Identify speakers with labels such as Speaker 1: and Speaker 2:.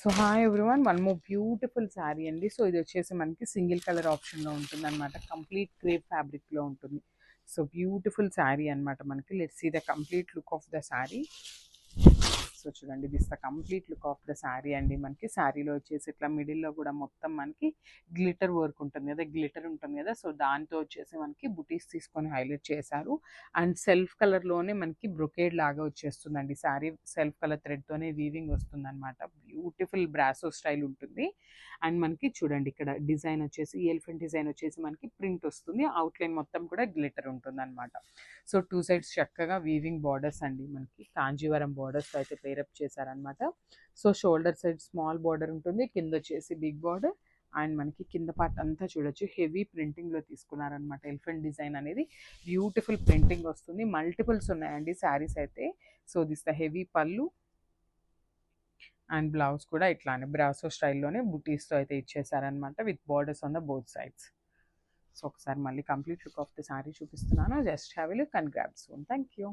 Speaker 1: So hi everyone, one more beautiful sari అండి. So ఇది వచ్చేసి మనకి సింగిల్ కలర్ ఆప్షన్లో ఉంటుంది అనమాట. కంప్లీట్ క్రేప్ ఫ్యాబ్రిక్లో ఉంటుంది. సో బ్యూటిఫుల్ శారీ అనమాట మనకి. Let's see the complete look of the sari. So చూడండి, this the complete look of the sari అండి. మనకి శారీలో వచ్చేసి ఇట్లా మిడిల్లో కూడా మొత్తం మనకి గ్లిటర్ వర్క్ ఉంటుంది కదా, గ్లిటర్ ఉంటుంది కదా. సో దాంతో వచ్చేసి మనకి బుటీస్ తీసుకొని హైలైట్ చేశారు. అండ్ సెల్ఫ్ కలర్లోనే మనకి బ్రొకేడ్ లాగా వచ్చేస్తుందండి శారీ. సెల్ఫ్ కలర్ థ్రెడ్తోనే వీవింగ్ వస్తుంది అనమాట. బ్యూటిఫుల్ బ్రాసో స్టైల్ ఉంటుంది. అండ్ మనకి చూడండి, ఇక్కడ డిజైన్ వచ్చేసి ఎలిఫెంట్ డిజైన్ వచ్చేసి మనకి ప్రింట్ వస్తుంది. అవుట్లైన్ మొత్తం కూడా గ్లిటర్ ఉంటుంది అనమాట. సో టూ సైడ్స్ చక్కగా వీవింగ్ బార్డర్స్ అండి. మనకి కాంజీవరం బార్డర్స్ అయితే పేరప్ చేశారనమాట. So shoulder side small border ఉంటుంది, కింద వచ్చేసి బిగ్ బార్డర్. అండ్ మనకి కింద పార్ట్ అంతా చూడొచ్చు హెవీ ప్రింటింగ్లో తీసుకున్నారనమాట. ఎలిఫెంట్ డిజైన్ అనేది బ్యూటిఫుల్ ప్రింటింగ్ వస్తుంది. మల్టిపుల్స్ ఉన్నాయండి శారీస్ అయితే. సో దిస్ ద హెవీ పళ్ళు. అండ్ బ్లౌజ్ కూడా ఇట్లానే బ్రాసో స్టైల్లోనే బుటీస్తో అయితే ఇచ్చేసారనమాట, with borders on the both sides. So ఒకసారి మళ్ళీ complete look of the sari చూపిస్తున్నాను. Just have a look and grab soon. Thank you.